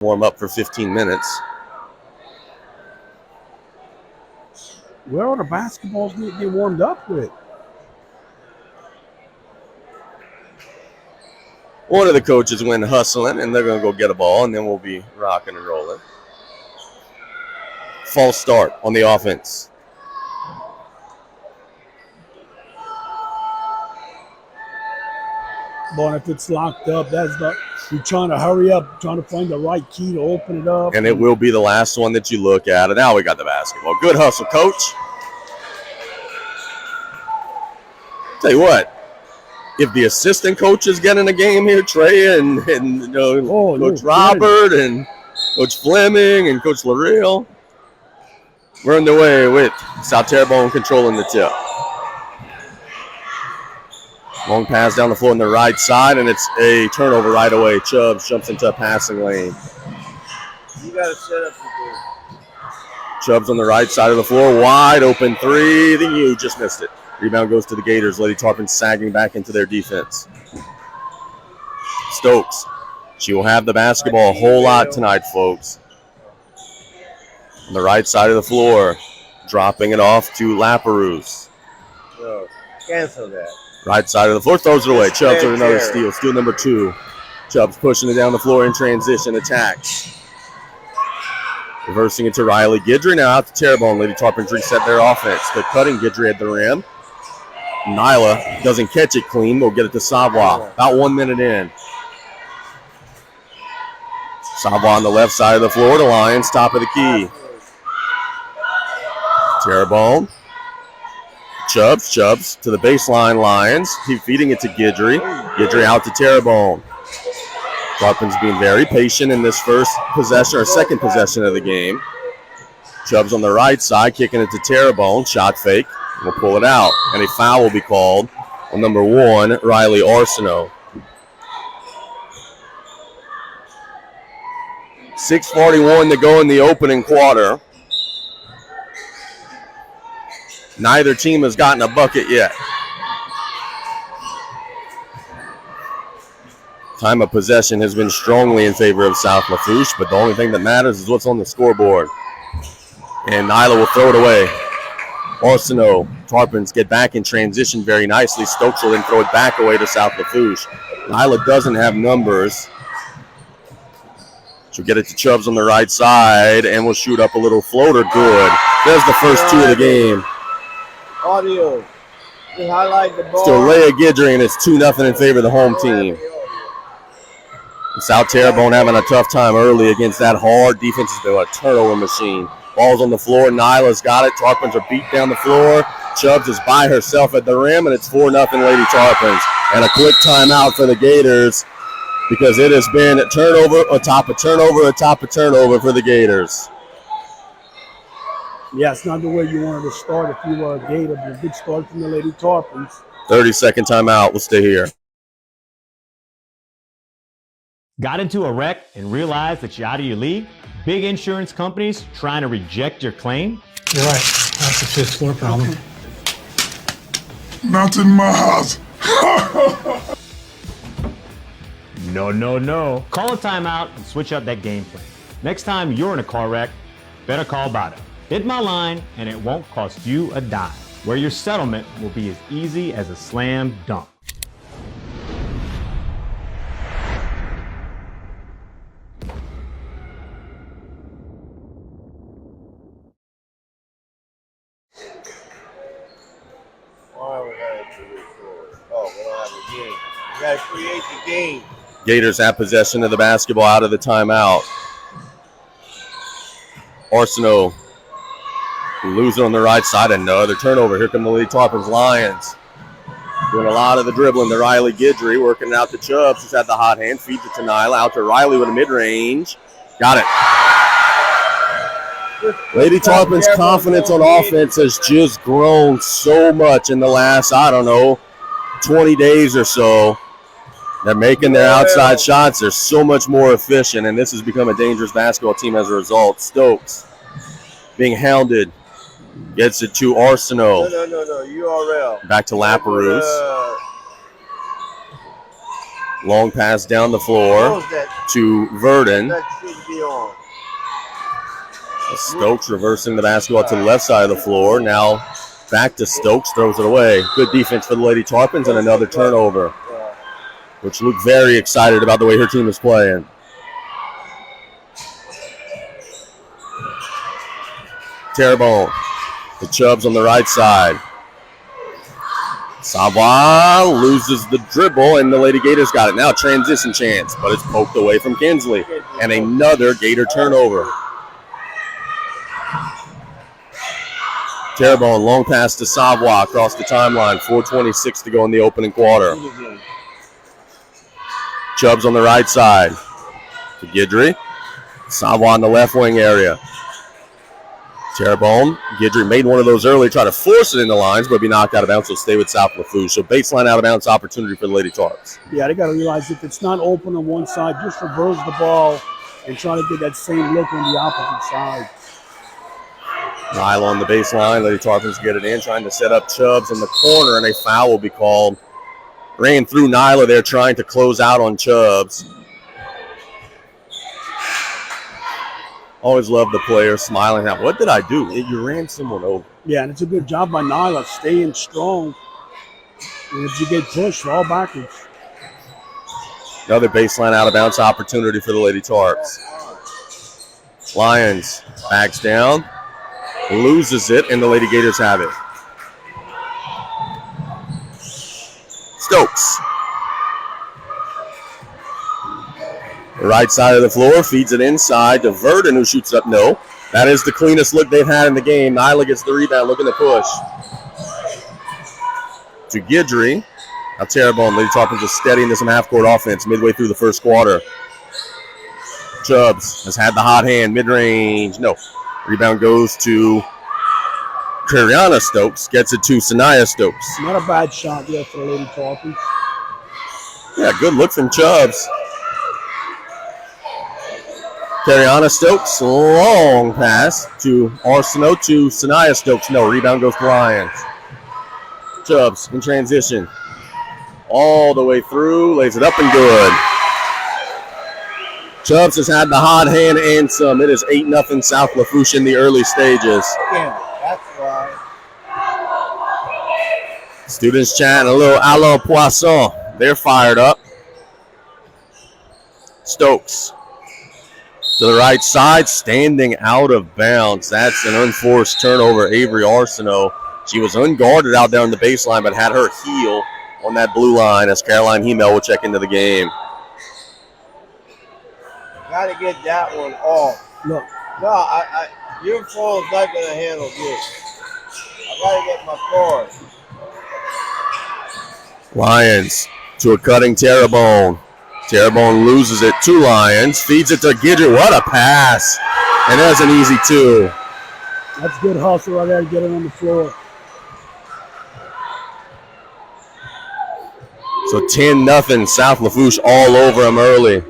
warm up for 15 minutes. Where are the basketballs get warmed up with? One of the coaches went hustling, and they're going to go get a ball, and then we'll be rocking and rolling. False start on the offense. Boy, if it's locked up, you're trying to hurry up, trying to find the right key to open it up. And it will be the last one that you look at. And now we got the basketball. Good hustle, coach. Tell you what, if the assistant coaches get in the game here, Trey and Coach Robert and Coach Fleming and Coach Lareal, we're underway with South Terrebonne controlling the tip. Long pass down the floor on the right side, and it's a turnover right away. Chubbs jumps into a passing lane. You got to set up the game. Chubbs on the right side of the floor, wide open three. The U just missed it. Rebound goes to the Gators. Lady Tarpon sagging back into their defense. Stokes. She will have the basketball a whole lot tonight, folks. On the right side of the floor, dropping it off to Lafourche. So, cancel that. Right side of the floor, throws it away. Chubbs with another steal. Steal number 2. Chubbs pushing it down the floor in transition. Attacks. Reversing it to Riley Guidry. Now out to Terrebonne. Lady Tarpons reset their offense. They're cutting Guidry at the rim. Nyla doesn't catch it clean. We'll get it to Savoie. About 1 minute in. Savoie on the left side of the floor. The Lions, top of the key. Terrebonne. Chubbs to the baseline Lions. Keep feeding it to Guidry. Guidry out to Terrebonne. Tarpons being very patient in this first possession or second possession of the game. Chubbs on the right side, kicking it to Terrebonne. Shot fake. We'll pull it out. And a foul will be called on number 1, Riley Arsenault. 6:41 to go in the opening quarter. Neither team has gotten a bucket yet. Time of possession has been strongly in favor of South Lafourche, but the only thing that matters is what's on the scoreboard. And Nyla will throw it away. Arsenault, Tarpons get back in transition very nicely. Stokes will then throw it back away to South Lafourche. Nyla doesn't have numbers. She'll get it to Chubbs on the right side, and we'll shoot up a little floater. Good. There's the first 2 of the game. Audio. Just highlight the ball. Still Leah Guidry, and it's 2-0 in favor of the home team. South Terrebonne having a tough time early against that hard defense. Has been a turnover machine. Ball's on the floor. Nyla's got it. Tarpons are beat down the floor. Chubbs is by herself at the rim, and it's 4-0 Lady Tarpons. And a quick timeout for the Gators because it has been a turnover atop a turnover atop a turnover for the Gators. Yeah, it's not the way you wanted to start if you were a Gator, but a good start from the Lady Tarpons. 30-second timeout. We'll stay here. Got into a wreck and realized that you're out of your league? Big insurance companies trying to reject your claim? You're right. That's a 5th floor problem. Not in my house. No. Call a timeout and switch up that game plan. Next time you're in a car wreck, better call Bada. Hit my line and it won't cost you a dime, where your settlement will be as easy as a slam dunk. We don't have a game. You got to create the game. Gators have possession of the basketball out of the timeout. Arsenault losing on the right side. Another turnover. Here come the Lady Tarpons Lions. Doing a lot of the dribbling to Riley Guidry. Working it out to Chubbs. She's had the hot hand. Feeds it to Nyla. Out to Riley with a mid-range. Got it. Lady Tarpon's confidence on offense has just grown so much in the last, 20 days or so. They're making their outside shots. They're so much more efficient, and this has become a dangerous basketball team as a result. Stokes being hounded. Gets it to Arsenault. No. URL. Back to Lafourche. Long pass down the floor to Verdon. That should be on. Stokes reversing the basketball to the left side of the floor. Now back to Stokes, throws it away. Good defense for the Lady Tarpons and another turnover, which looked very excited about the way her team is playing. Terrebonne, the Chubbs on the right side. Savoy loses the dribble, and the Lady Gators got it. Now transition chance, but it's poked away from Kinsley. And another Gator turnover. Terrebonne, long pass to Savoy across the timeline. 4:26 to go in the opening quarter. Chubbs on the right side to Guidry. Savoy in the left wing area. Terrebonne, Guidry made one of those early, try to force it in the lines, but be knocked out of bounds, so stay with South Lafourche. So baseline out of bounds opportunity for the Lady Tarps. Yeah, they got to realize if it's not open on one side, just reverse the ball and try to get that same look on the opposite side. Nyla on the baseline. Lady Tarpons get it in, trying to set up Chubbs in the corner, and a foul will be called. Ran through Nyla there, trying to close out on Chubbs. Always love the player smiling out. What did I do? You ran someone over. Yeah, and it's a good job by Nyla, staying strong. And if you get pushed, fall backwards. Another baseline out of bounds opportunity for the Lady Tarps. Lions backs down, loses it, and the Lady Gators have it. Stokes. The right side of the floor, feeds it inside to Verdon, who shoots it up. No. That is the cleanest look they've had in the game. Nyla gets the rebound, looking to push. To Guidry. Now Terrebonne, Lady Tarpons is steady into some half-court offense midway through the first quarter. Chubbs has had the hot hand, mid-range. No. Rebound goes to Kariana Stokes. Gets it to Sanaya Stokes. Not a bad shot there for the Lady Tarpons. Yeah, good look from Chubbs. Kariana Stokes, long pass to Arsenault to Sanaya Stokes. No, rebound goes to Lions. Chubbs in transition. All the way through, lays it up and good. Chubbs has had the hot hand and some. It is 8-0 South Lafourche in the early stages. Yeah, that's why. Students chatting a little a la Poisson. They're fired up. Stokes to the right side, standing out of bounds. That's an unforced turnover. Avery Arsenault. She was unguarded out there on the baseline, but had her heel on that blue line as Caroline Hemel will check into the game. Got to get that one off. Look. No, your phone is not going to handle this. I got to get my cord. Lions to a cutting Terrebonne. Terrebonne loses it to Lions. Feeds it to Guidry. What a pass. And that's an easy two. That's good hustle right there to get it on the floor. So 10-0 South Lafourche all over them early.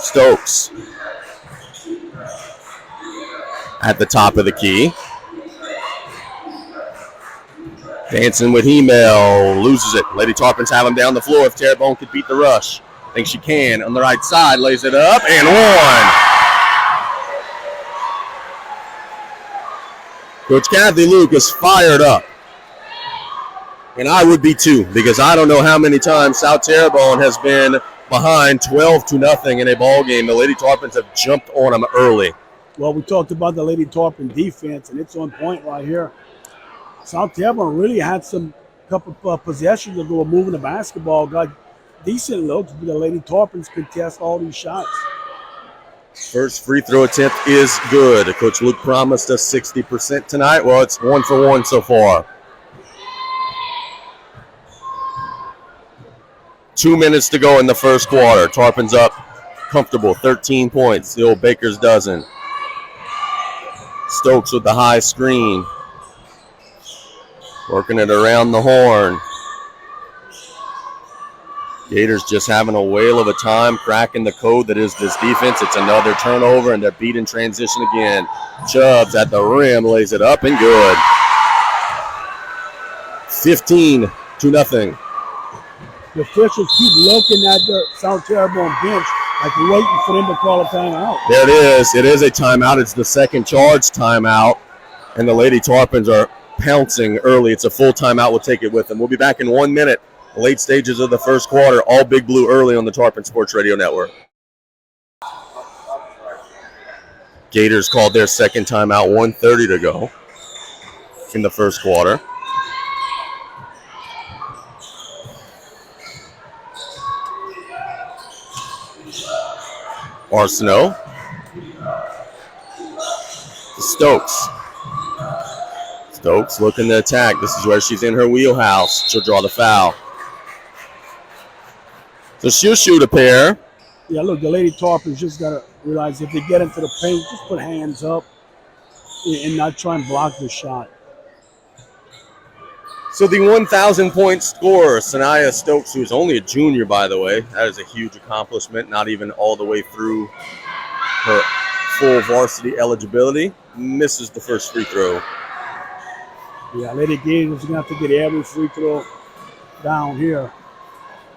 Stokes at the top of the key. Dancing with Hemel, loses it. Lady Tarpons have him down the floor. If Terrebonne could beat the rush, I think she can. On the right side, lays it up and one. Coach Kathy Luke is fired up. And I would be too, because I don't know how many times South Terrebonne has been behind 12-0 in a ball game. The Lady Tarpons have jumped on them early. Well, we talked about the Lady Tarpon defense, and it's on point right here. South Terrebonne really had some couple of possessions ago moving the basketball, got decent looks, but the Lady Tarpons contest all these shots. First free throw attempt is good. Coach Luke promised us 60% tonight. Well, it's 1 for 1 so far. 2 minutes to go in the first quarter. Tarpons up comfortable, 13 points. The old Baker's dozen. Stokes with the high screen. Working it around the horn. Gators just having a whale of a time cracking the code that is this defense. It's another turnover, and they're beat in transition again. Chubbs at the rim, lays it up and good. 15-0. The officials keep looking at the South Terrebonne bench like waiting for them to call a timeout. There it is. It is a timeout. It's the second charge timeout. And the Lady Tarpons are pouncing early. It's a full timeout. We'll take it with them. We'll be back in 1 minute. The late stages of the first quarter. All Big Blue early on the Tarpon Sports Radio Network. Gators called their second timeout. 1:30 to go in the first quarter. Arsenault. Stokes. Stokes looking to attack. This is where she's in her wheelhouse. She'll draw the foul. So she'll shoot a pair. Yeah, look, the Lady Tarpons just got to realize if they get into the paint, just put hands up and not try and block the shot. So the 1,000-point scorer, Sanaya Stokes, who is only a junior, by the way. That is a huge accomplishment, not even all the way through her full varsity eligibility. Misses the first free throw. Yeah, Lady Gators are going to have to get every free throw down here.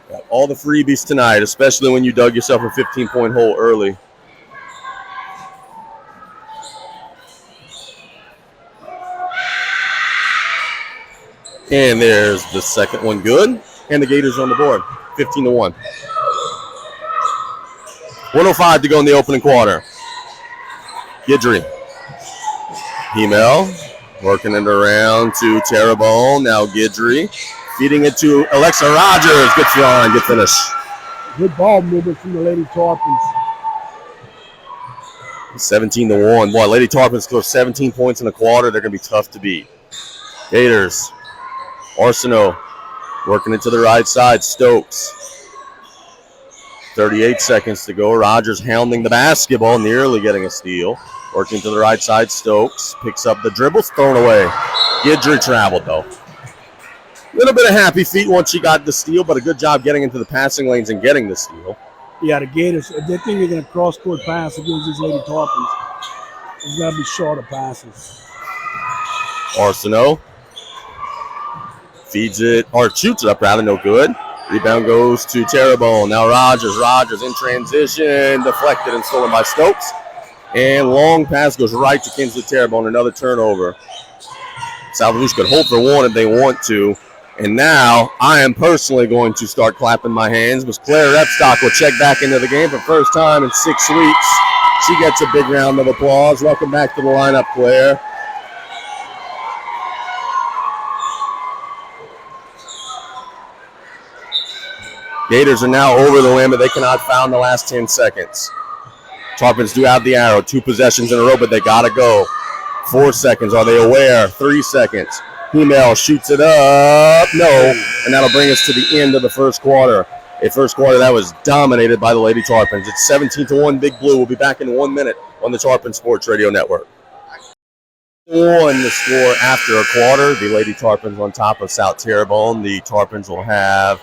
Got all the freebies tonight, especially when you dug yourself a 15-point hole early. And there's the second one good. And the Gators on the board, 15-1. 1:05 to go in the opening quarter. Guidry. Hemel working it around to Terrebonne. Now Guidry. Feeding it to Alexa Rogers. Good try, good finish. Good ball movement from the Lady Tarpons. 17-1. Boy, Lady Tarpons score 17 points in a quarter. They're going to be tough to beat. Gators. Arsenault working it to the right side. Stokes. 38 seconds to go. Rogers hounding the basketball, nearly getting a steal. Working to the right side. Stokes picks up the dribbles, thrown away. Guidry traveled, though. A little bit of happy feet once she got the steal, but a good job getting into the passing lanes and getting the steal. Yeah, the Gators, if they think they're going to cross-court pass against these Lady Tarpons, it's going to be shorter passes. Arsenault feeds it, or shoots it up rather, no good. Rebound goes to Terrebonne. Now Rogers. Rogers in transition, deflected and stolen by Stokes. And long pass goes right to Kinsley Terrebonne, another turnover. Lafourche could hold for one if they want to. And now I am personally going to start clapping my hands. Miss Claire Repstock will check back into the game for the first time in 6 weeks. She gets a big round of applause. Welcome back to the lineup, Claire. Gators are now over the limit. They cannot foul in the last 10 seconds. Tarpons do have the arrow. 2 possessions in a row, but they got to go. 4 seconds. Are they aware? 3 seconds. Hemel shoots it up. No. And that'll bring us to the end of the first quarter. A first quarter that was dominated by the Lady Tarpons. It's 17-1 Big Blue. We'll be back in 1 minute on the Tarpon Sports Radio Network. 1 the score after a quarter. The Lady Tarpons on top of South Terrebonne. The Tarpons will have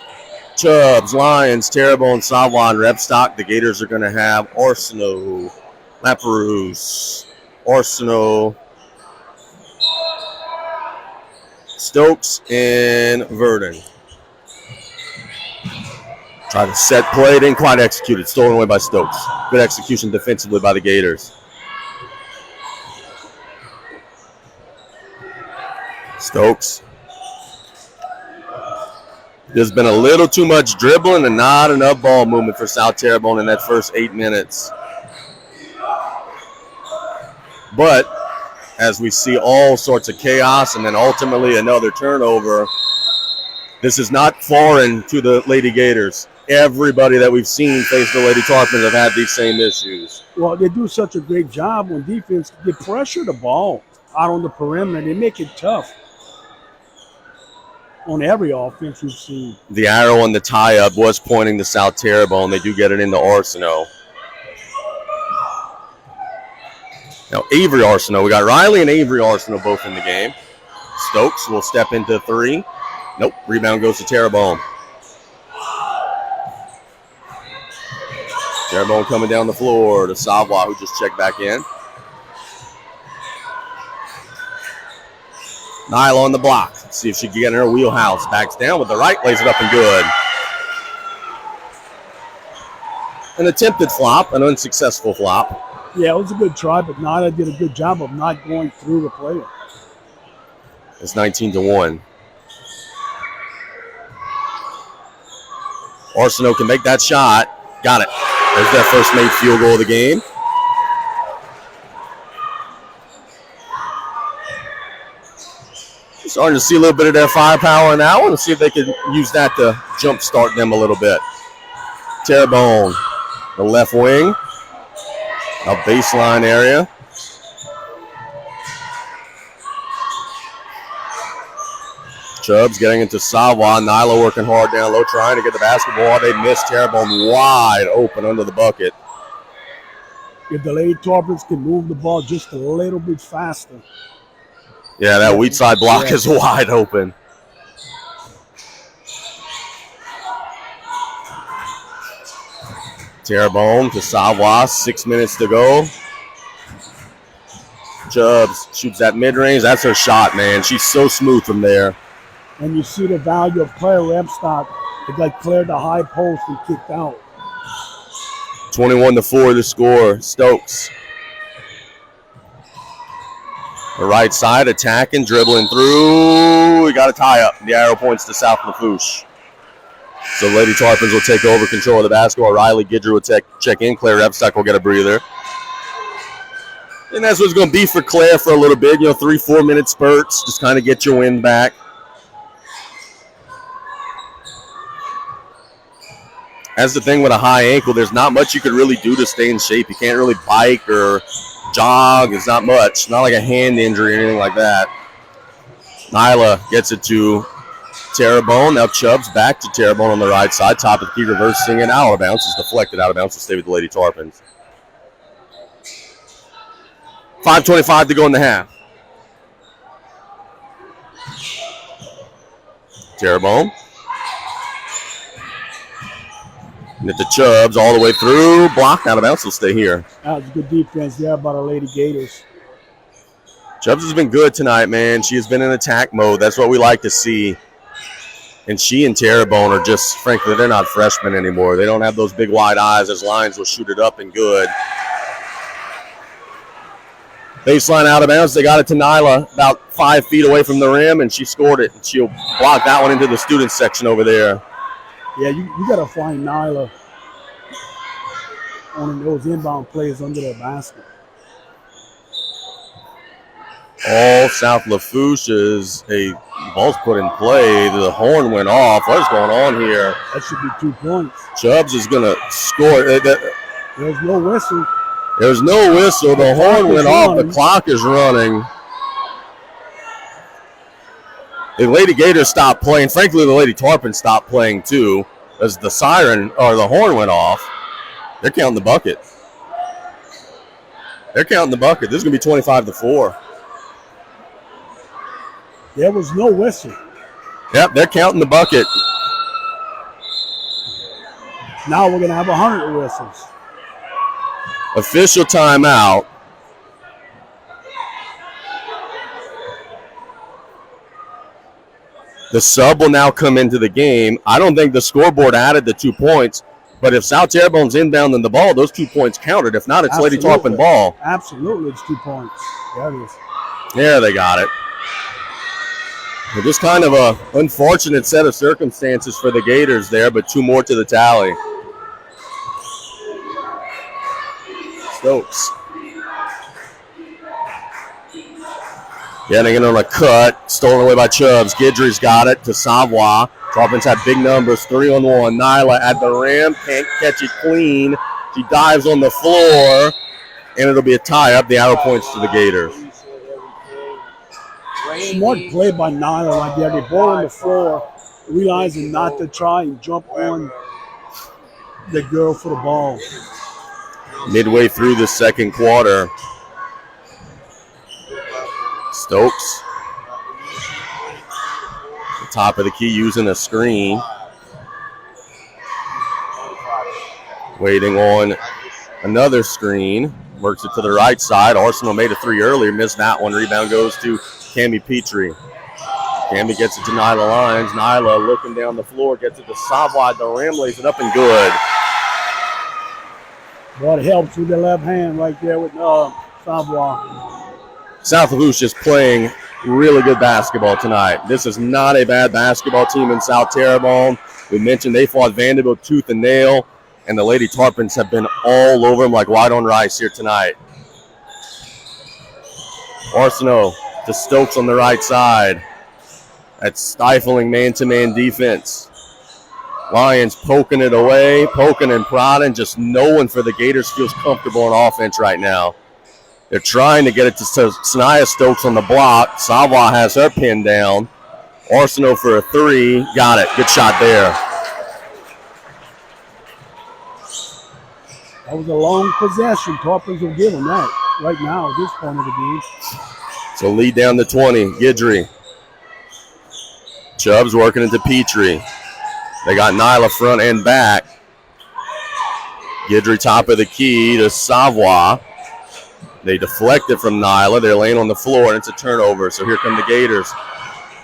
Chubbs, Lions, Terrebonne, Savoie, and Repstock. The Gators are going to have Arsenault, Lafourche, Arsenault, Stokes, and Verdon. Try to set play, didn't quite execute it. Stolen away by Stokes. Good execution defensively by the Gators. Stokes. There's been a little too much dribbling and not enough ball movement for South Terrebonne in that first 8 minutes. But as we see all sorts of chaos and then ultimately another turnover, this is not foreign to the Lady Gators. Everybody that we've seen face the Lady Tarpons have had these same issues. Well, they do such a great job on defense. They pressure the ball out on the perimeter. They make it tough on every offense we've seen. The arrow on the tie-up was pointing to South Terrebonne. They do get it into Arsenault. Now, Avery Arsenault. We got Riley and Avery Arsenault both in the game. Stokes will step into 3. Nope. Rebound goes to Terrebonne. Terrebonne coming down the floor to Savoie, who just checked back in. Nyla on the block. Let's see if she can get in her wheelhouse. Backs down with the right, lays it up and good. an attempted flop, an unsuccessful flop. Yeah, it was a good try, but Nada did a good job of not going through the player. It's 19-1. Arsenault can make that shot. Got it. There's their first made field goal of the game. Starting to see a little bit of their firepower in that one. Let's see if they can use that to jumpstart them a little bit. Terrebonne, the left wing, a baseline area. Chubbs getting into Savoie. Nyla working hard down low, trying to get the basketball. They missed. Terrebonne wide open under the bucket. If the Lady Tarpons can move the ball just a little bit faster. Yeah, that weak side block is wide open. Terrebonne to Savoie, 6 minutes to go. Chubbs shoots that mid-range. That's her shot, man. She's so smooth from there. And you see the value of Claire Repstock. The guy cleared the high post and kicked out. 21-4 the score. Stokes. The right side attacking, dribbling through. We got a tie up. The arrow points to South Lafourche. So Lady Tarpons will take over control of the basketball. Riley Guidry will check in. Claire Repstock will get a breather. And that's what it's going to be for Claire for a little bit. 3-4 minute spurts. Just kind of get your wind back. That's the thing with a high ankle. There's not much you could really do to stay in shape. You can't really bike or jog. It's not much. Not like a hand injury or anything like that. Nyla gets it to Terrebonne. Now Chubbs back to Terrebonne on the right side. Top of the key, reversing it out of bounds. It's deflected out of bounds to stay with the Lady Tarpons. 5:25 to go in the half. Terrebonne. And at the Chubbs all the way through. Blocked out of bounds. Will stay here. That was good defense there by the Lady Gators. Chubbs has been good tonight, man. She has been in attack mode. That's what we like to see. And she and Terrebonne are just, frankly, they're not freshmen anymore. They don't have those big wide eyes as Lyons will shoot it up and good. Baseline out of bounds. They got it to Nyla about 5 feet away from the rim, and she scored it. And she'll block that one into the student section over there. Yeah, you got to find Nyla on those inbound plays under their basket. All South Lafourche is a ball's put in play. The horn went off. What's going on here? That should be 2 points. Chubbs is going to score. There's no whistle. There's no whistle. The horn went off. The clock is running. The Lady Gators stopped playing. Frankly, the Lady Tarpons stopped playing too, as the siren or the horn went off. They're counting the bucket. They're counting the bucket. This is going to be 25-4. There was no whistle. Yep, they're counting the bucket. Now we're going to have 100 whistles. Official timeout. The sub will now come into the game. I don't think the scoreboard added the 2 points, but if South Terrebonne's inbounding the ball, those 2 points counted. If not, it's Lady Tarpon ball. Absolutely, it's 2 points. There it is. Yeah, they got it. Well, just kind of a unfortunate set of circumstances for the Gators there, but 2 more to the tally. Stokes. Getting it on a cut. Stolen away by Chubbs. Guidry's got it to Savoie. Tarpons have big numbers. 3-on-1. Nyla at the rim. Can't catch it clean. She dives on the floor. And it'll be a tie-up. The arrow points to the Gators. Smart play by Nyla right there. They ball on the floor, realizing not to try and jump on the girl for the ball. Midway through the second quarter. Stokes. Top of the key using a screen. Waiting on another screen. Works it to the right side. Arsenault made a 3 earlier. Missed that one. Rebound goes to Cami Petrie. Cami gets it to Nyla Lyons. Nyla looking down the floor. Gets it to Savoie. The rim lays it up and good. Boy, it helps with the left hand right there with Savoie. South Lafourche is playing really good basketball tonight. This is not a bad basketball team in South Terrebonne. We mentioned they fought Vanderbilt tooth and nail, and the Lady Tarpons have been all over them like white on rice here tonight. Arsenault to Stokes on the right side. That's stifling man-to-man defense. Lions poking it away, poking and prodding. Just no one for the Gators feels comfortable on offense right now. They're trying to get it to Sanaya Stokes on the block. Savoie has her pinned down. Arsenault for a three. Got it. Good shot there. That was a long possession. Tarpons will give them that right now at this point of the game. So lead down to 20. Guidry. Chubbs working into Petrie. They got Nyla front and back. Guidry top of the key to Savoie. They deflect it from Nyla. They're laying on the floor, and it's a turnover. So here come the Gators.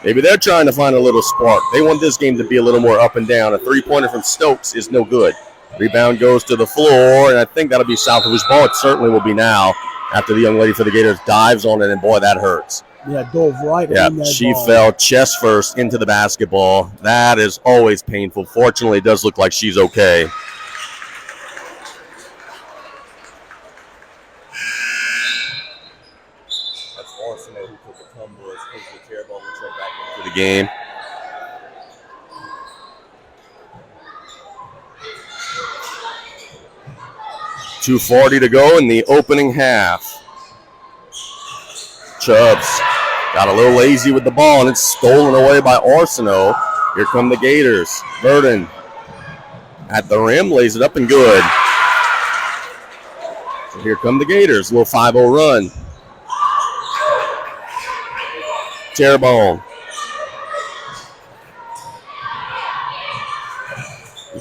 Maybe they're trying to find a little spark. They want this game to be a little more up and down. A three-pointer from Stokes is no good. Rebound goes to the floor, and I think that'll be South Lafourche ball. It certainly will be now after the young lady for the Gators dives on it, and boy, that hurts. Yeah, dove right on that she ball. fell chest first into the basketball. That is always painful. Fortunately, it does look like she's okay. That's Arsenault who took a tumble as the Terrebonne returned back into the game. .240 to go in the opening half. Chubbs got a little lazy with the ball, and it's stolen away by Arsenault. Here come the Gators. Burden at the rim, lays it up and good. So here come the Gators. Little 5-0 run. Terrebonne.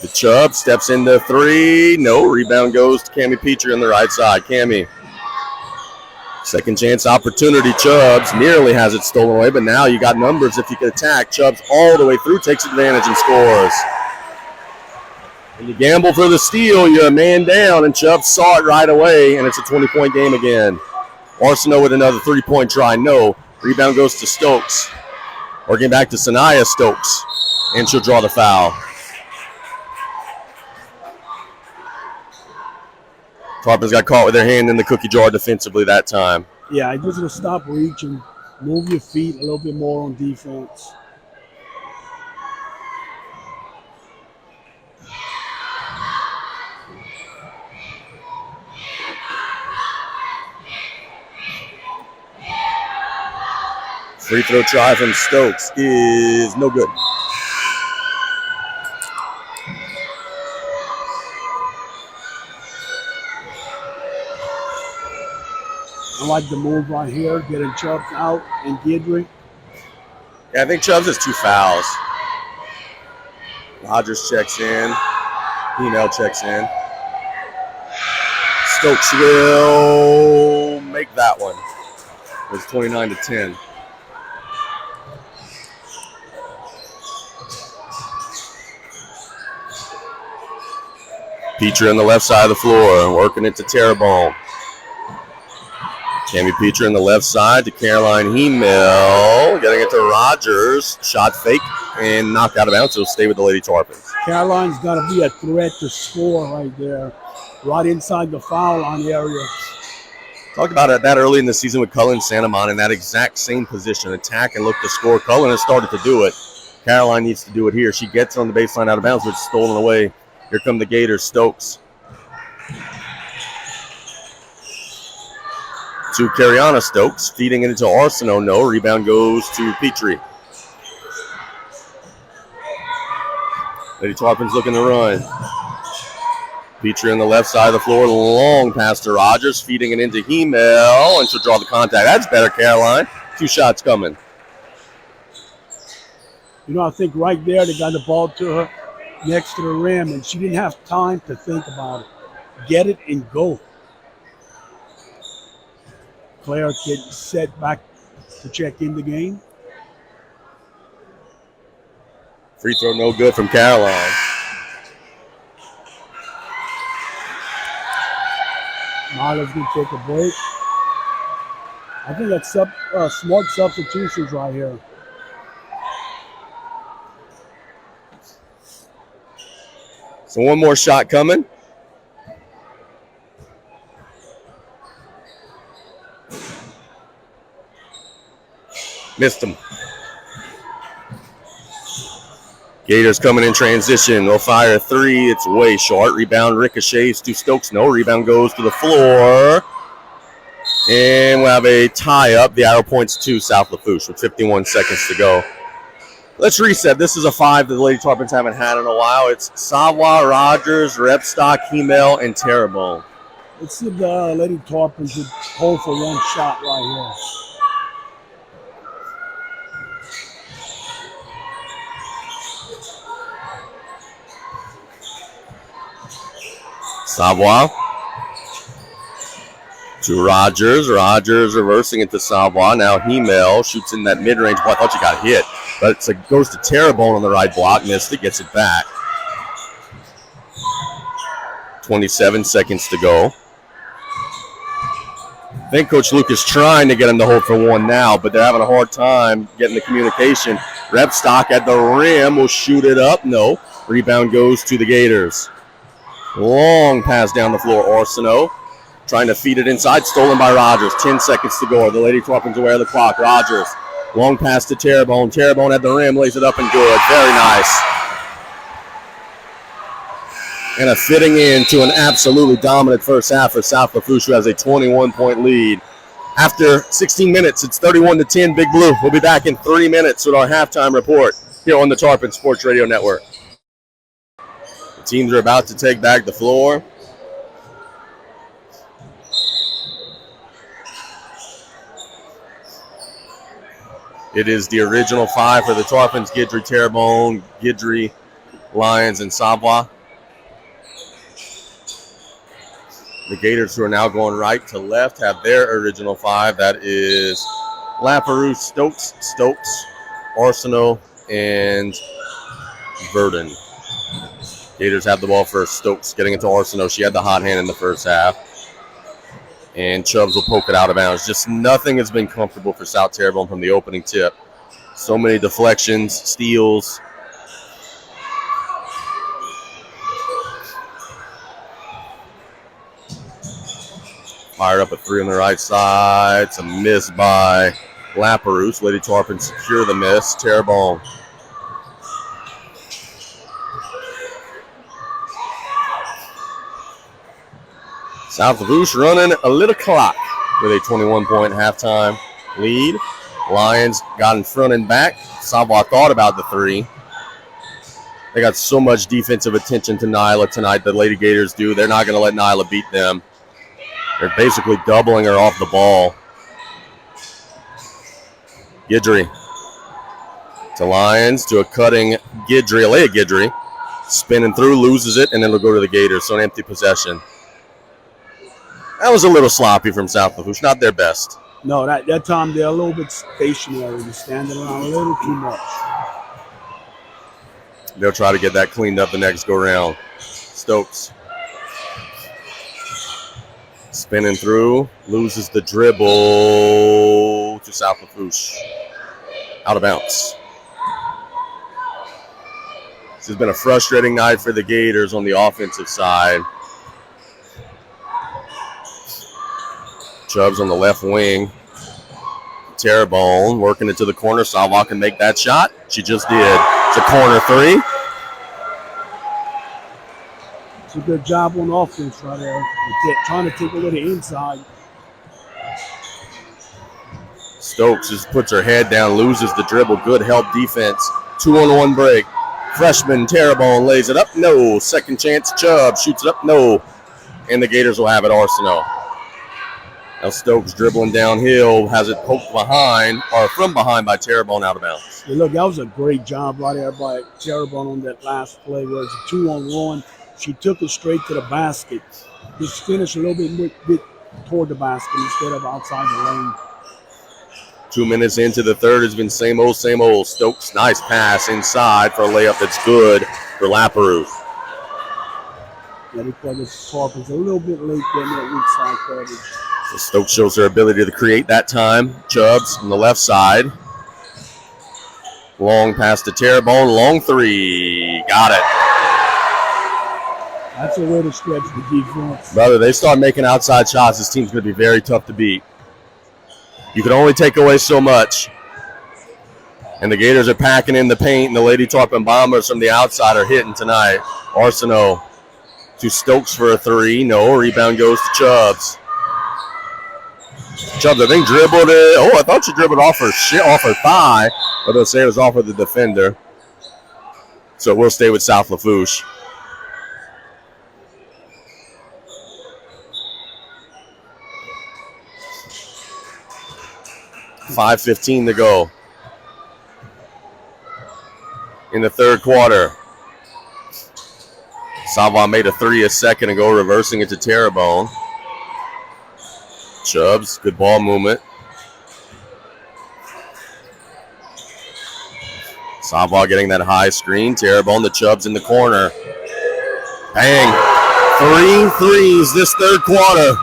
The Chubb steps into three. No, rebound goes to Cammie Petrie on the right side. Cammie. Second chance opportunity. Chubbs nearly has it stolen away, but now you got numbers if you can attack. Chubbs all the way through, takes advantage and scores. When you gamble for the steal, you're a man down, and Chubbs saw it right away, and it's a 20-point game again. Arsenault with another three-point try. No. Rebound goes to Stokes. Working back to Sanaya Stokes, and she'll draw the foul. Tarpons got caught with their hand in the cookie jar defensively that time. Yeah, I just going to stop reaching, move your feet a little bit more on defense. Free throw try from Stokes is no good. I like the move right here, getting Chubbs out and Guidry. Yeah, I think Chubbs has 2 fouls. Rogers checks in. Email checks in. Stokes will make that one. It's 29-10. Petrie on the left side of the floor, working it to Terrebonne. Cammie Petrie on the left side to Caroline Hemel, getting it to Rogers. Shot fake and knocked out of bounds. It'll stay with the Lady Tarpons. Caroline's got to be a threat to score right there, right inside the foul line area. Talked about it that early in the season with Cullen Santamon in that exact same position. Attack and look to score. Cullen has started to do it. Caroline needs to do it here. She gets on the baseline out of bounds, but it's stolen away. Here come the Gators. Stokes. To Cariana Stokes, feeding it into Arsenault. No, rebound goes to Petrie. Lady Tarpons looking to run. Petrie on the left side of the floor, long pass to Rogers, feeding it into Hemel, and she'll draw the contact. That's better, Caroline. 2 shots coming. You know, I think right there they got the ball to her next to the rim, and she didn't have time to think about it. Get it and go. Claire gets set back to check in the game. Free throw no good from Caroline. Nyla's going to take a break. I think that's smart substitutions right here. So one more shot coming. Missed him. Gators coming in transition. They'll fire a three. It's way short. Rebound ricochets to Stokes. No. Rebound goes to the floor. And we'll have a tie-up. The arrow points to South Lafourche with 51 seconds to go. Let's reset. This is a five that the Lady Tarpons haven't had in a while. It's Savoie, Rogers, Repstock, Hemel, and Terrebonne. Let's see if the Lady Tarpons would hold for one shot right here. Savoie to Rogers. Rogers reversing it to Savoie. Now Hemel shoots in that mid-range. Boy, I thought you got hit. But it goes to Terrebonne on the right block. Missed it. Gets it back. 27 seconds to go. I think Coach Luke is trying to get him to hold for one now, but they're having a hard time getting the communication. Repstock at the rim will shoot it up. No. Rebound goes to the Gators. Long pass down the floor. Orsino trying to feed it inside. Stolen by Rogers. 10 seconds to go. The Lady Tarpons aware of the clock. Rogers. Long pass to Terrebonne. Terrebonne at the rim. Lays it up and good. Very nice. And a fitting in to an absolutely dominant first half for South Lafourche, who has a 21-point lead. After 16 minutes, it's 31-10 Big Blue. We'll be back in 3 minutes with our halftime report here on the Tarpon Sports Radio Network. The teams are about to take back the floor. It is the original five for the Tarpons: Guidry, Terrebonne, Guidry, Lions, and Savoie. The Gators, who are now going right to left, have their original five. That is Lafourche, Stokes, Orsino, and Verdon. Gators have the ball first. Stokes getting it to Orsino. She had the hot hand in the first half. And Chubbs will poke it out of bounds. Just nothing has been comfortable for South Terrebonne from the opening tip. So many deflections, steals. Fired up a three on the right side. It's a miss by Lafourche. Lady Tarpons secure the miss. Terrebonne. South Lafourche running a little clock with a 21-point halftime lead. Lions got in front and back. Savoie thought about the three. They got so much defensive attention to Nyla tonight, the Lady Gators do. They're not going to let Nyla beat them. They're basically doubling her off the ball. Guidry to Lions, to a cutting Guidry, Alea Guidry. Spinning through, loses it, and then it'll go to the Gators. So an empty possession. That was a little sloppy from South Lafourche, not their best. No, that time they're a little bit stationary. They're standing around a little too much. They'll try to get that cleaned up the next go-round. Stokes. Spinning through, loses the dribble to South Lafourche. Out of bounds. This has been a frustrating night for the Gators on the offensive side. Chubbs on the left wing. Terrebonne working it to the corner. Savoie can make that shot. She just did. It's a corner three. It's a good job on offense right there. They're trying to take away the inside. Stokes just puts her head down, loses the dribble. Good help defense. 2-on-1 break. Freshman Terrebonne lays it up. No. Second chance. Chubb shoots it up. No. And the Gators will have it. Orsino. Now Stokes dribbling downhill, has it poked behind, or from behind by Terrebonne, out of bounds. Yeah, look, that was a great job right there by Terrebonne on that last play where it's a 2-on-1. She took it straight to the basket. Just finished a little bit toward the basket instead of outside the lane. 2 minutes into the third, has been same old, same old. Stokes, nice pass inside for a layup that's good for Lafourche. Yeah, they call this Tarpons a little bit late getting that weak side coverage. So Stokes shows their ability to create that time. Chubbs on the left side. Long pass to Terrebonne. Long three. Got it. That's a way to stretch the defense. Brother, they start making outside shots. This team's going to be very tough to beat. You can only take away so much. And the Gators are packing in the paint, and the Lady Tarpon Bombers from the outside are hitting tonight. Arsenault to Stokes for a three. No, rebound goes to Chubbs. Chubbs, I think, dribbled it. Oh, I thought she dribbled off her thigh, but they'll say it was off of the defender. So we'll stay with South Lafourche. .5:15 to go in the third quarter. Savoie made a three a second ago, reversing it to Terrebonne. Chubbs, good ball movement. Savoie getting that high screen. Terrebonne, the Chubbs in the corner. Bang. 3 threes this third quarter.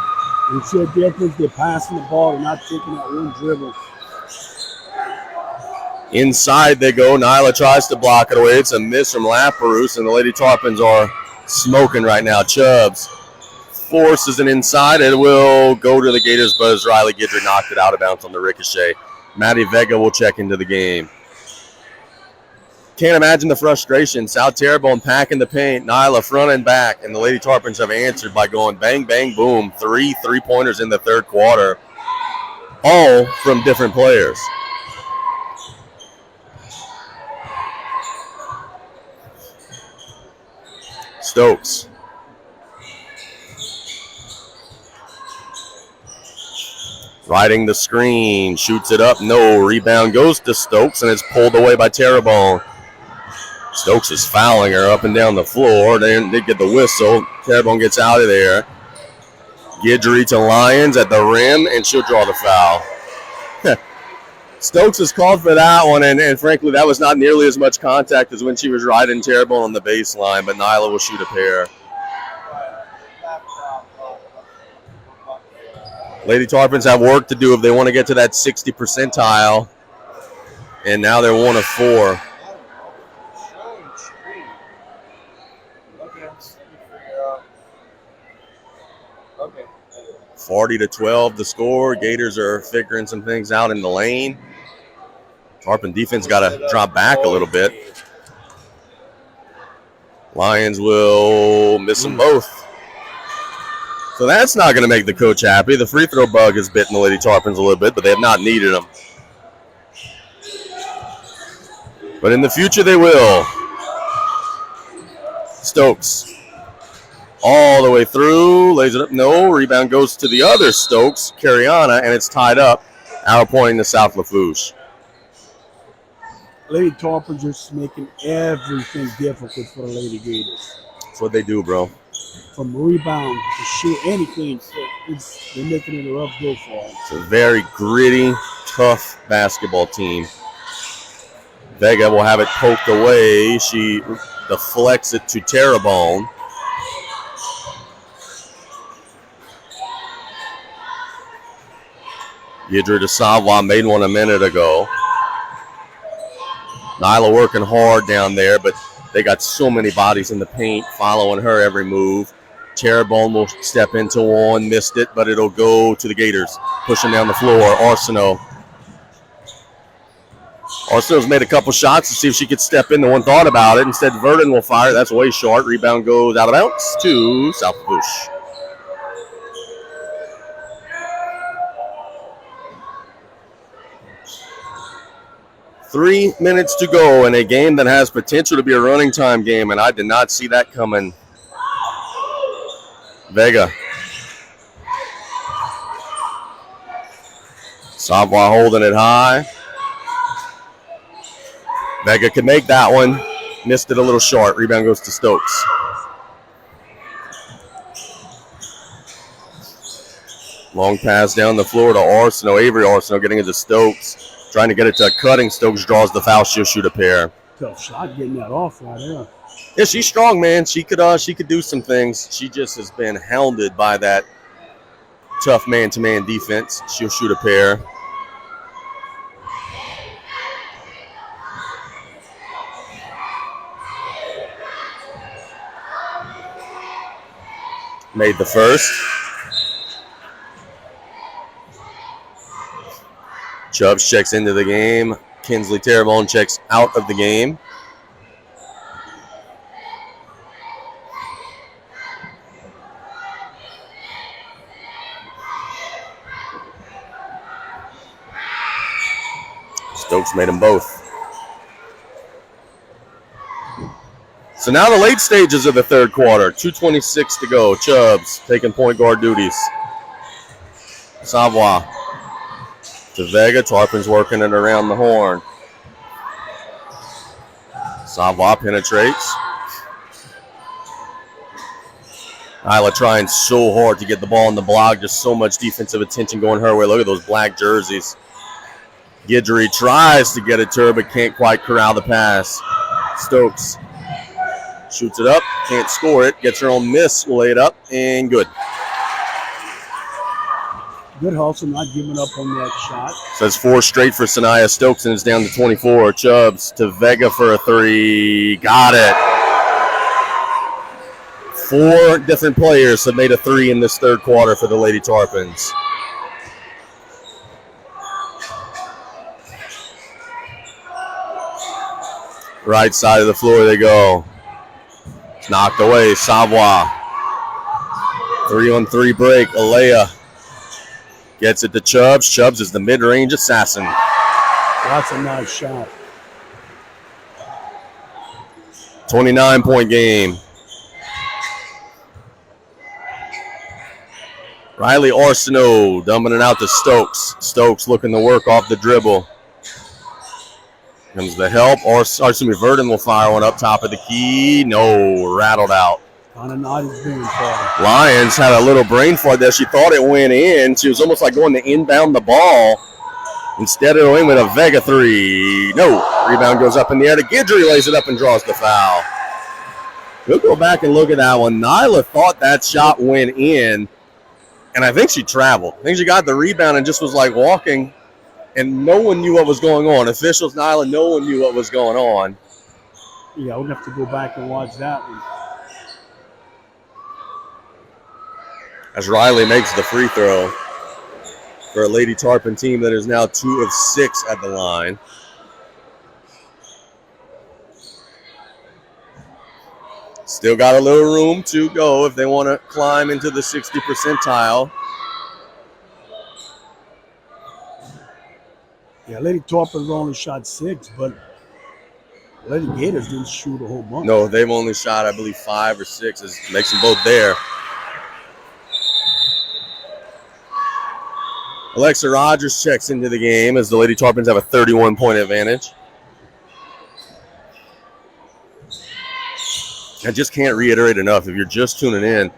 It's a difference. They're passing the ball and not taking that one dribble. Inside they go. Nyla tries to block it away. It's a miss from Lafourche, and the Lady Tarpons are smoking right now. Chubbs forces it inside. It will go to the Gators, but as Riley Guidry knocked it out of bounds on the ricochet. Maddie Vega will check into the game. Can't imagine the frustration. South Terrebonne packing the paint. Nyla front and back, and the Lady Tarpons have answered by going bang, bang, boom. 3 3-pointers in the third quarter, all from different players. Stokes. Riding the screen, shoots it up, no. Rebound goes to Stokes, and it's pulled away by Terrebonne. Stokes is fouling her up and down the floor. They did get the whistle. Terrebonne gets out of there. Guidry to Lyons at the rim, and she'll draw the foul. Stokes is called for that one, and frankly, that was not nearly as much contact as when she was riding Terrebonne on the baseline, but Nyla will shoot a pair. Lady Tarpons have work to do if they want to get to that 60 percentile, and now they're 1 of 4. 40-12 the score. Gators are figuring some things out in the lane. Tarpon defense got to drop back a little bit. Lions will miss them both. So that's not going to make the coach happy. The free throw bug has bitten the Lady Tarpons a little bit, but they have not needed them. But in the future, they will. Stokes. All the way through. Lays it up. No. Rebound goes to the other Stokes, Cariana, and it's tied up. Arrow pointing to South Lafourche. Lady Tarpons just making everything difficult for the Lady Gators. That's what they do, bro. From rebound to shoot anything, they're making it a rough go for them. It's a very gritty, tough basketball team. Vega will have it poked away. She deflects it to Terrebonne. Guidry to Savoie made one a minute ago. Nyla working hard down there, but they got so many bodies in the paint following her every move. Terrebonne will step into one, missed it, but it'll go to the Gators. Pushing down the floor, Arsenault. Arsenault's made a couple shots to see if she could step in. No one thought about it. Instead, Verdon will fire. That's way short. Rebound goes out of bounds to South Lafourche. Three minutes to go in a game that has potential to be a running time game, and I did not see that coming. Vega. Savoie holding it high. Vega could make that one. Missed it a little short. Rebound goes to Stokes. Long pass down the floor to Arsenault. Avery Arsenault getting it to Stokes. Trying to get it to Cutting. Stokes draws the foul. She'll shoot a pair. Tough shot getting that off right there. Yeah, she's strong, man. She could do some things. She just has been hounded by that tough man-to-man defense. She'll shoot a pair. Made the first. Chubbs checks into the game. Kinsley Terrebonne checks out of the game. Stokes made them both. So now the late stages of the third quarter. 2:26 to go. Chubbs taking point guard duties. Savoie to Vega. Tarpin's working it around the horn. Savoie penetrates. Isla trying so hard to get the ball on the block. Just so much defensive attention going her way. Look at those black jerseys. Guidry tries to get it to her, but can't quite corral the pass. Stokes shoots it up, can't score it, gets her own miss, laid up, and good. Good hustle, not giving up on that shot. So it's 4 straight for Sanaya Stokes, and it's down to 24. Chubbs to Vega for a 3. Got it. 4 different players have made a 3 in this third quarter for the Lady Tarpons. Right side of the floor they go. It's knocked away. Savoie. 3-on-3 break. Alea gets it to Chubbs. Chubbs is the mid-range assassin. That's a nice shot. 29-point game. Riley Arsenault dumping it out to Stokes. Stokes looking to work off the dribble. Comes the help. Verdon will fire one up top of the key. No, rattled out. Kind of not his doing for Lions had a little brain fart there. She thought it went in. She was almost like going to inbound the ball. Instead of going with a Vega 3. No. Rebound goes up in the air to Guidry, lays it up and draws the foul. We'll go back and look at that one. Nyla thought that shot went in, and I think she traveled. I think she got the rebound and just was like walking, and no one knew what was going on. Officials, Nyla, no one knew what was going on. Yeah, we'll have to go back and watch that one. As Riley makes the free throw for a Lady Tarpon team that is now 2 of 6 at the line. Still got a little room to go if they want to climb into the 60 percentile. Yeah, Lady Tarpons only shot 6, but Lady Gators didn't shoot a whole bunch. No, they've only shot, I believe, 5 or 6. It makes them both there. Alexa Rogers checks into the game as the Lady Tarpons have a 31-point advantage. I just can't reiterate enough, if you're just tuning in,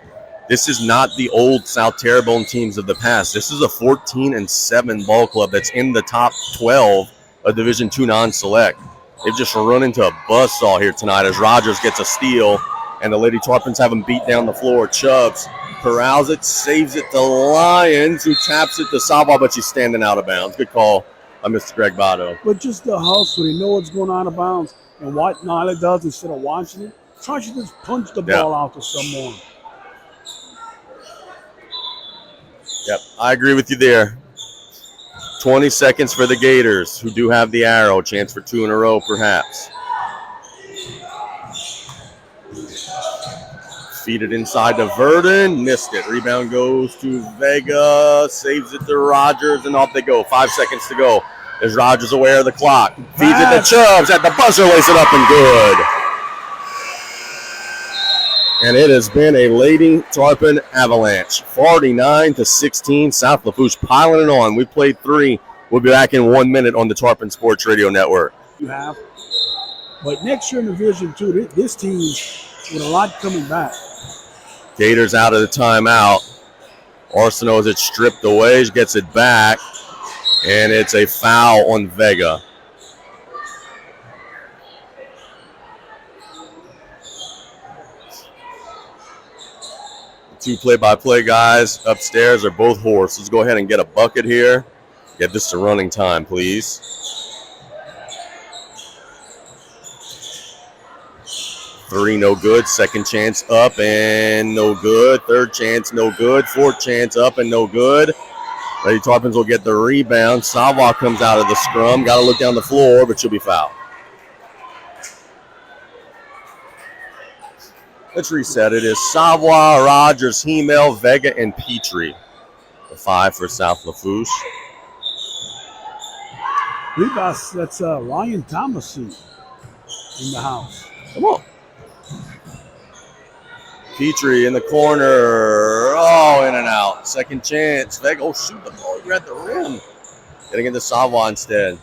this is not the old South Terrebonne teams of the past. This is a 14-7 ball club that's in the top 12 of Division II non-select. They've just run into a buzzsaw here tonight as Rogers gets a steal, and the Lady Tarpons have him beat down the floor. Chubbs corrals it, saves it to Lyons, who taps it to Savoie, but she's standing out of bounds. Good call by Mr. Greg Botto. But just the hustle, they know what's going on out of bounds. And what Nyla does instead of watching it, tries to just punch the ball out to someone. Yep, I agree with you there. 20 seconds for the Gators, who do have the arrow. Chance for 2 in a row, perhaps. Feed it inside to Verdon. Missed it. Rebound goes to Vega. Saves it to Rogers, and off they go. 5 seconds to go. Is Rogers aware of the clock? Feeds it to Chubbs. At the buzzer, lays it up and good. And it has been a Lady Tarpon avalanche. 49-16. South Lafourche piling it on. We played 3. We'll be back in 1 minute on the Tarpon Sports Radio Network. You have. But next year in Division II, this team with a lot coming back. Gators out of the timeout. Arsenault has it stripped away. She gets it back. And it's a foul on Vega. Two play-by-play guys upstairs are both hoarse. Let's go ahead and get a bucket here. Get this to running time, please. 3, no good. Second chance up and no good. Third chance, no good. Fourth chance up and no good. Lady Tarpons will get the rebound. Savoie comes out of the scrum. Got to look down the floor, but she'll be fouled. Let's reset. It is Savoie, Rogers, Hemel, Vega, and Petrie. The 5 for South Lafourche. Rebound, that's Ryan Thomason in the house. Come on. Petrie in the corner. Oh, in and out. Second chance. Vega. Oh, shoot the ball. You're at the rim. Getting into Savoie instead.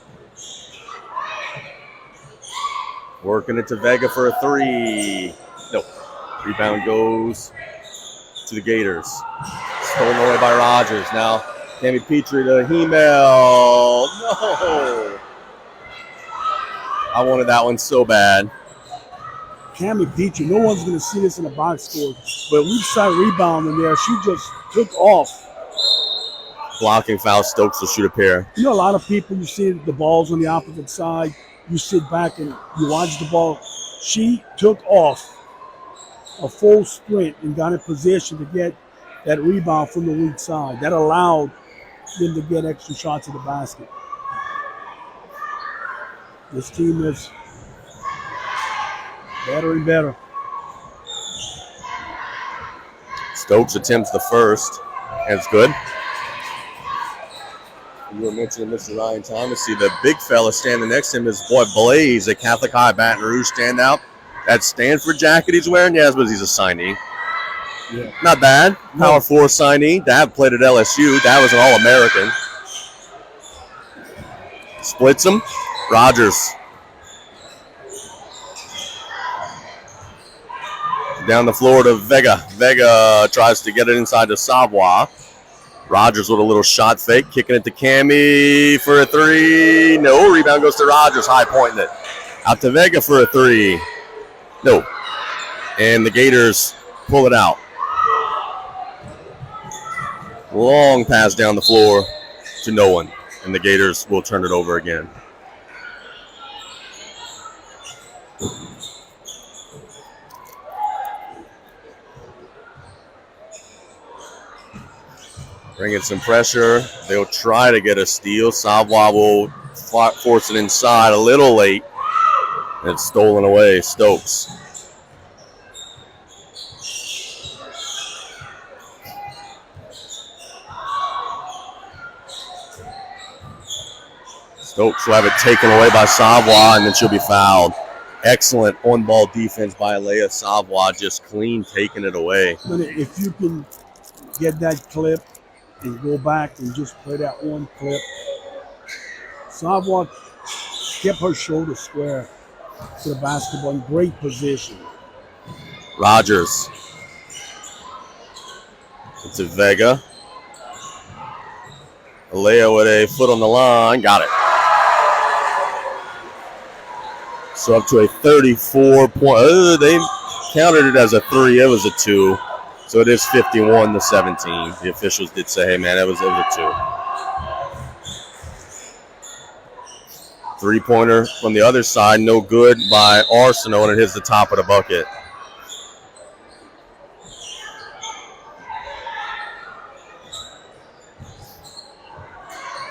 Working it to Vega for a 3. Nope. Rebound goes to the Gators. Stolen away by Rogers. Now, Tammy Petrie to Hemel. No. I wanted that one so bad. Cammy Petrie, no one's going to see this in a box score, but weak side rebound in there. She just took off. Blocking foul. Stokes will shoot a pair. You know, a lot of people, you see the balls on the opposite side, you sit back and you watch the ball. She took off a full sprint and got in position to get that rebound from the weak side. That allowed them to get extra shots at the basket. This team is better and better. Stokes attempts the first, and it's good. You were mentioning Mr. Ryan Thomas. See the big fella standing next to him is boy Blaze, a Catholic High Baton Rouge standout. That Stanford jacket he's wearing, yes, but he's a signee. Yeah. Not bad. Power 4 signee. Dad played at LSU. Dad was an All-American. Splits him. Rogers. Down the floor to Vega. Vega tries to get it inside to Savoie. Rogers with a little shot fake. Kicking it to Cammie for a 3. No. Rebound goes to Rogers. High pointing it. Out to Vega for a 3. No. And the Gators pull it out. Long pass down the floor to no one. And the Gators will turn it over again. Bringing some pressure. They'll try to get a steal. Savoie will force it inside a little late. And it's stolen away. Stokes. Stokes will have it taken away by Savoie, and then she'll be fouled. Excellent on-ball defense by Alea Savoie, just clean taking it away. But if you can get that clip and go back and just play that one clip, Savoie kept her shoulder square to the basketball in great position. Rogers. It's a Vega. Alea with a foot on the line. Got it. So up to a 34-point. They counted it as a 3. It was a 2. So it is 51-17. The officials did say, hey, man, it was a 2. Three-pointer from the other side. No good by Arsenal, and it hits the top of the bucket.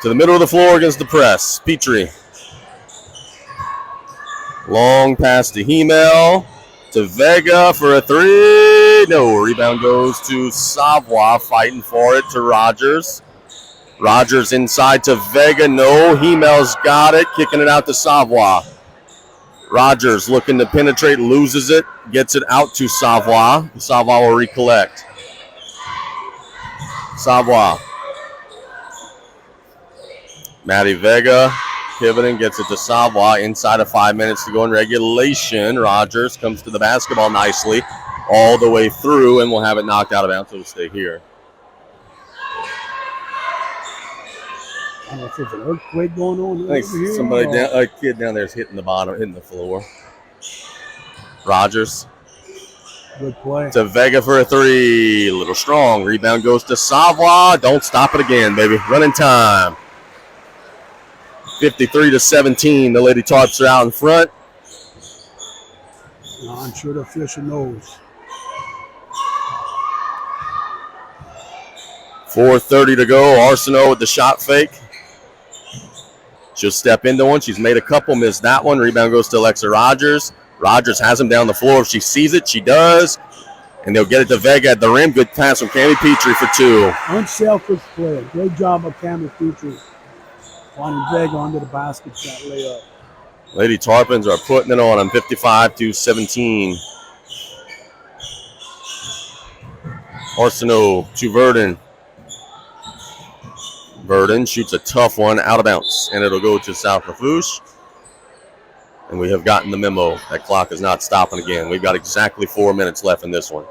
To the middle of the floor against the press. Petrie. Long pass to Hemel. To Vega for a 3. No. Rebound goes to Savoie. Fighting for it to Rogers. Rogers inside to Vega. No. Hemel's got it. Kicking it out to Savoie. Rogers looking to penetrate. Loses it. Gets it out to Savoie. Savoie will recollect. Savoie. Maddie Vega pivoting, gets it to Savoie inside of 5 minutes to go in regulation. Rogers comes to the basketball nicely all the way through, and we'll have it knocked out of bounds, so it'll stay here. I don't know if there's an earthquake going on. I think somebody down, a kid down there is hitting the bottom, hitting the floor. Rogers. Good play. To Vega for a three. A little strong. Rebound goes to Savoie. Don't stop it again, baby. Running time. 53-17. The Lady Tarps are out in front. I'm sure the official knows. 4:30 to go. Arsenault with the shot fake. She'll step into one. She's made a couple, missed that one. Rebound goes to Alexa Rogers. Rogers has him down the floor. If she sees it, she does. And they'll get it to Vega at the rim. Good pass from Cami Petrie for two. Unselfish play. Great job of Cami Petrie. Finding Vega under the basket shot layup. Lady Tarpons are putting it on them, 55-17. Arsenault to Verdon. Verdon shoots a tough one out of bounds, and it'll go to South Lafourche. And we have gotten the memo. That clock is not stopping again. We've got exactly 4 minutes left in this one.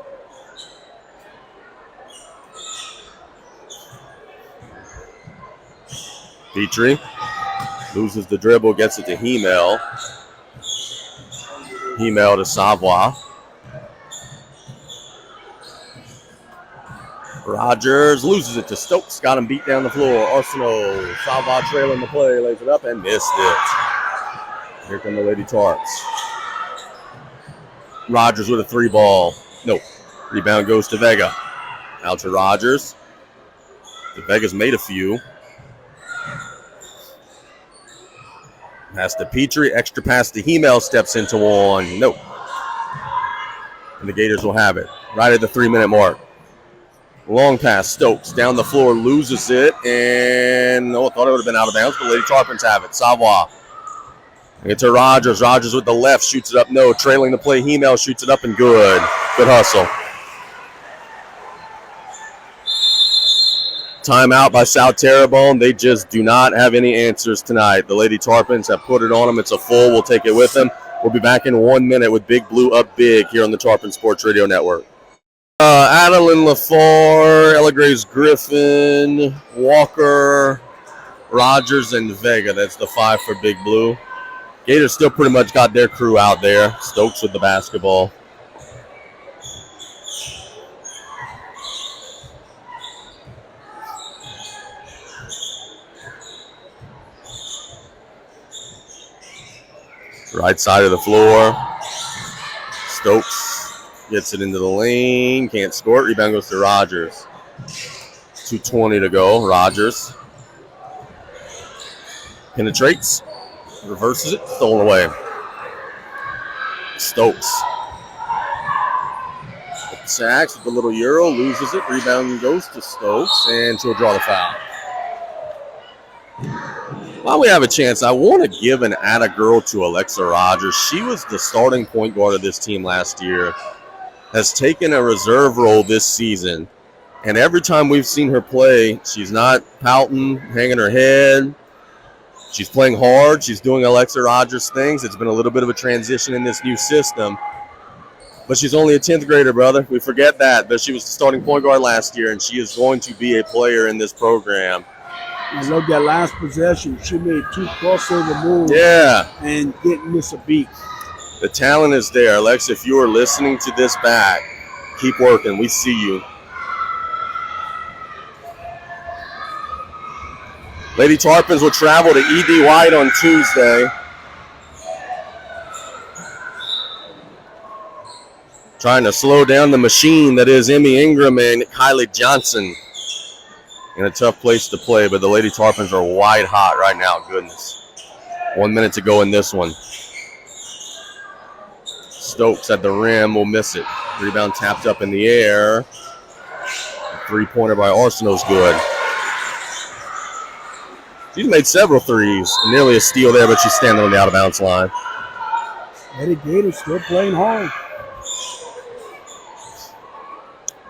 Petrie loses the dribble, gets it to Hemel. Hemel to Savoie. Rogers loses it to Stokes. Got him beat down the floor. Arsenault. Savoie trailing the play. Lays it up and missed it. Here come the Lady Tarps. Rogers with a three ball. No. Rebound goes to Vega. Out to Rogers. The Vega's made a few. Pass to Petrie. Extra pass to Hemel. Steps into one. Nope. And the Gators will have it. Right at the 3-minute mark. Long pass. Stokes down the floor. Loses it. And I thought it would have been out of bounds, but Lady Tarpons have it. Savoie. It's to Rogers. Rogers with the left. Shoots it up. No. Trailing the play. Hemel shoots it up and good. Good hustle. Timeout by South Terrebonne. They just do not have any answers tonight. The Lady Tarpons have put it on them. It's a full. We'll take it with them. We'll be back in 1 minute with Big Blue Up Big here on the Tarpon Sports Radio Network. Adeline Lafourche, Ella Graves Griffin, Walker, Rogers, and Vega. That's the 5 for Big Blue. Gators still pretty much got their crew out there. Stokes with the basketball. Right side of the floor. Stokes gets it into the lane. Can't score it. Rebound goes to Rogers. 2:20 to go. Rogers penetrates. Reverses it. Stolen away. Stokes. Sacks with the little Euro. Loses it. Rebound goes to Stokes. And she'll draw the foul. While we have a chance, I want to give an atta girl to Alexa Rogers. She was the starting point guard of this team last year. Has taken a reserve role this season. And every time we've seen her play, she's not pouting, hanging her head. She's playing hard. She's doing Alexa Rogers things. It's been a little bit of a transition in this new system. But she's only a 10th grader, brother. We forget that. But she was the starting point guard last year, and she is going to be a player in this program. And look, that last possession, she made 2 crossover moves. Yeah. And didn't miss a beat. The talent is there. Alexa, if you are listening to this back, keep working. We see you. Lady Tarpons will travel to E.D. White on Tuesday. Trying to slow down the machine that is Emmy Ingram and Kylie Johnson. In a tough place to play, but the Lady Tarpons are white hot right now. Goodness. 1 minute to go in this one. Stokes at the rim will miss it. Rebound tapped up in the air. Three-pointer by Arsenault's good. She's made several threes. Nearly a steal there, but she's standing on the out-of-bounds line. Lady Gators still playing hard.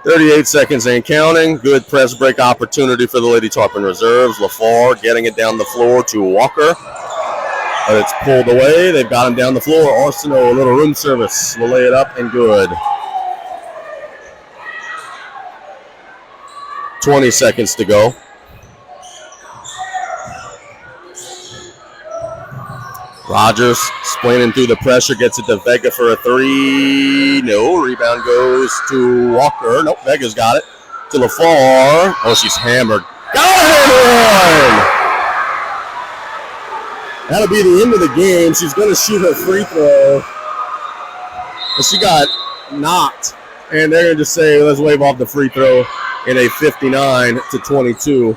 38 seconds and counting. Good press break opportunity for the Lady Tarpon reserves. Lafourche getting it down the floor to Walker. But it's pulled away. They've got him down the floor. Arsenault, a little room service. Will lay it up and good. 20 seconds to go. Rogers splaining through the pressure, gets it to Vega for a 3. No, rebound goes to Walker. Nope, Vega's got it. To Lafourche. Oh, she's hammered. Got it! That'll be the end of the game. She's going to shoot her free throw. But she got knocked. And they're going to just say, let's wave off the free throw in a 59-22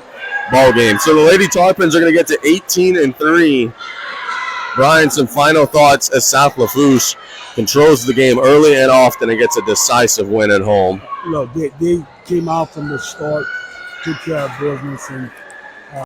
ball game. So the Lady Tarpons are going to get to 18-3. Brian, some final thoughts as South Lafourche controls the game early and often and gets a decisive win at home. Look, they came out from the start, took care of business, and